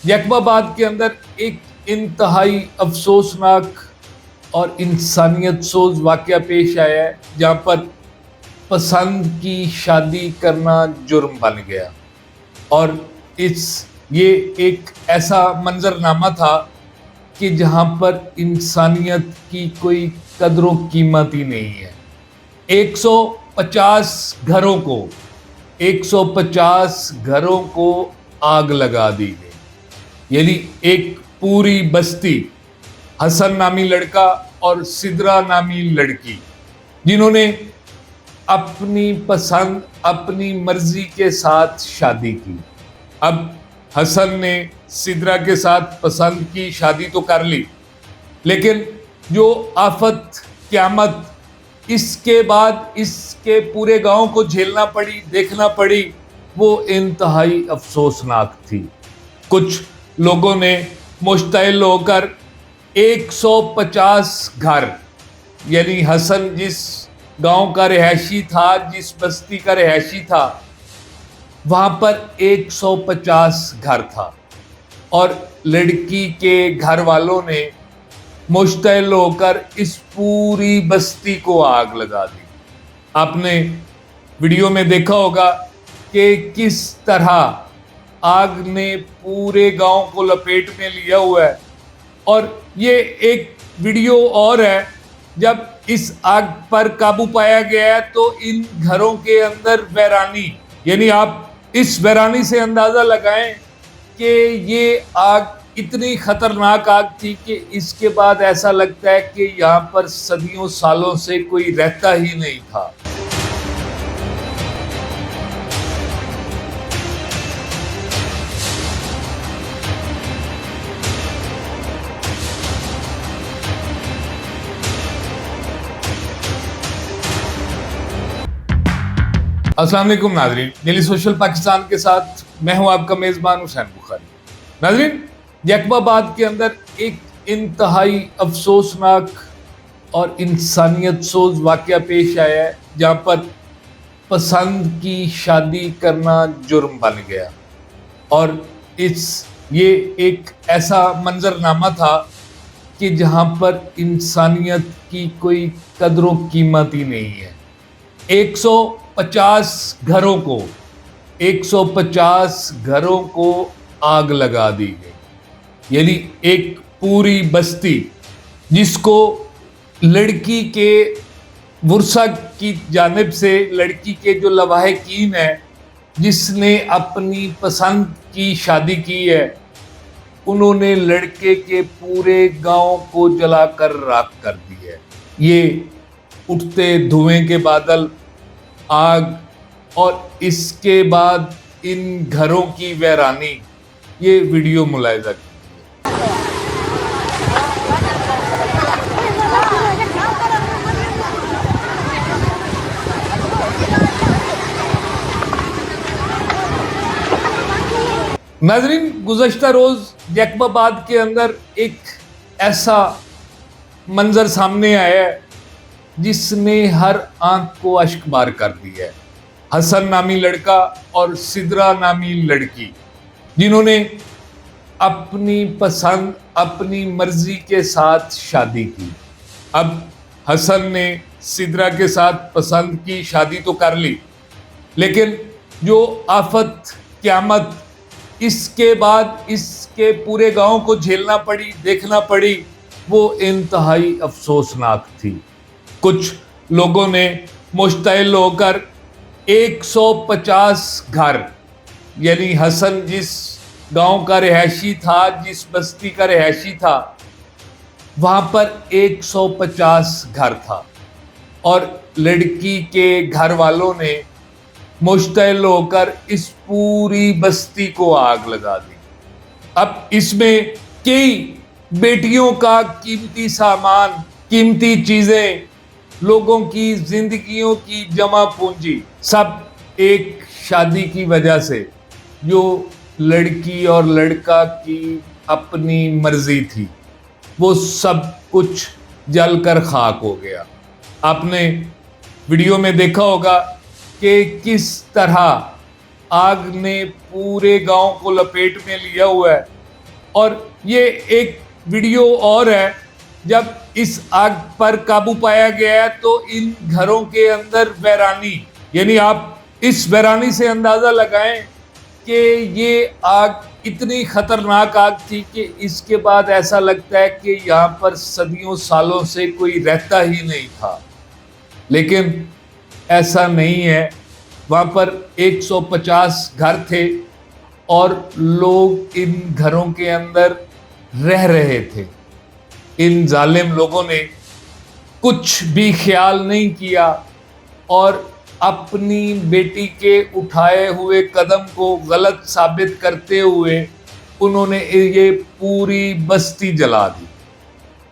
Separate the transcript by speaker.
Speaker 1: یکباباد کے اندر ایک انتہائی افسوسناک اور انسانیت سوز واقعہ پیش آیا ہے جہاں پر پسند کی شادی کرنا جرم بن گیا، اور یہ ایک ایسا منظرنامہ تھا کہ جہاں پر انسانیت کی کوئی قدر و قیمت ہی نہیں ہے۔ 150 گھروں کو آگ لگا دی گئی، یعنی ایک پوری بستی، حسن نامی لڑکا اور سدرا نامی لڑکی، جنہوں نے اپنی پسند اپنی مرضی کے ساتھ شادی کی۔ اب حسن نے سدرا کے ساتھ پسند کی شادی تو کر لی، لیکن جو آفت قیامت اس کے بعد اس کے پورے گاؤں کو جھیلنا پڑی، دیکھنا پڑی، وہ انتہائی افسوسناک تھی۔ کچھ لوگوں نے مشتعل ہو کر 150 گھر، یعنی حسن جس گاؤں کا رہائشی تھا، جس بستی کا رہائشی تھا، وہاں پر 150 گھر تھا، اور لڑکی کے گھر والوں نے مشتعل ہو کر اس پوری بستی کو آگ لگا دی۔ آپ نے ویڈیو میں دیکھا ہوگا کہ کس طرح آگ نے پورے گاؤں کو لپیٹ میں لیا ہوا ہے، اور یہ ایک ویڈیو اور ہے جب اس آگ پر قابو پایا گیا ہے تو ان گھروں کے اندر ویرانی، یعنی آپ اس ویرانی سے اندازہ لگائیں کہ یہ آگ اتنی خطرناک آگ تھی کہ اس کے بعد ایسا لگتا ہے کہ یہاں پر صدیوں سالوں سے کوئی رہتا ہی نہیں تھا۔ السلام علیکم ناظرین، ڈیلی سوشل پاکستان کے ساتھ میں ہوں آپ کا میزبان حسین بخاری۔ ناظرین، یکباباد کے اندر ایک انتہائی افسوسناک اور انسانیت سوز واقعہ پیش آیا ہے جہاں پر پسند کی شادی کرنا جرم بن گیا، اور یہ ایک ایسا منظرنامہ تھا کہ جہاں پر انسانیت کی کوئی قدر و قیمت ہی نہیں ہے۔ 150 گھروں کو آگ لگا دی گئی، یعنی ایک پوری بستی جس کو لڑکی کے ورثہ کی جانب سے، لڑکی کے جو لواحقین ہیں، جس نے اپنی پسند کی شادی کی ہے، انہوں نے لڑکے کے پورے گاؤں کو جلا کر راکھ کر دی ہے۔ یہ اٹھتے دھوئیں کے بادل، آگ، اور اس کے بعد ان گھروں کی ویرانی، یہ ویڈیو ملاحظہ کیجیے۔ ناظرین، گزشتہ روز یکباباد کے اندر ایک ایسا منظر سامنے آیا ہے جس نے ہر آنکھ کو اشک بار کر دی ہے۔ حسن نامی لڑکا اور سدرا نامی لڑکی، جنہوں نے اپنی پسند اپنی مرضی کے ساتھ شادی کی۔ اب حسن نے سدرا کے ساتھ پسند کی شادی تو کر لی، لیکن جو آفت قیامت اس کے بعد اس کے پورے گاؤں کو جھیلنا پڑی، دیکھنا پڑی، وہ انتہائی افسوسناک تھی۔ کچھ لوگوں نے مشتعل ہو کر 150 گھر، یعنی حسن جس گاؤں کا رہائشی تھا، جس بستی کا رہائشی تھا، وہاں پر 150 گھر تھا، اور لڑکی کے گھر والوں نے مشتعل ہو کر اس پوری بستی کو آگ لگا دی۔ اب اس میں کئی بیٹیوں کا قیمتی سامان، قیمتی چیزیں، لوگوں کی زندگیوں کی جمع پونجی، سب ایک شادی کی وجہ سے، جو لڑکی اور لڑکا کی اپنی مرضی تھی، وہ سب کچھ جل کر خاک ہو گیا۔ آپ نے ویڈیو میں دیکھا ہوگا کہ کس طرح آگ نے پورے گاؤں کو لپیٹ میں لیا ہوا ہے، اور یہ ایک ویڈیو اور ہے، جب اس آگ پر قابو پایا گیا تو ان گھروں کے اندر ویرانی، یعنی آپ اس ویرانی سے اندازہ لگائیں کہ یہ آگ اتنی خطرناک آگ تھی کہ اس کے بعد ایسا لگتا ہے کہ یہاں پر صدیوں سالوں سے کوئی رہتا ہی نہیں تھا، لیکن ایسا نہیں ہے۔ وہاں پر 150 گھر تھے اور لوگ ان گھروں کے اندر رہ رہے تھے۔ ان ظالم لوگوں نے کچھ بھی خیال نہیں کیا اور اپنی بیٹی کے اٹھائے ہوئے قدم کو غلط ثابت کرتے ہوئے انہوں نے یہ پوری بستی جلا دی۔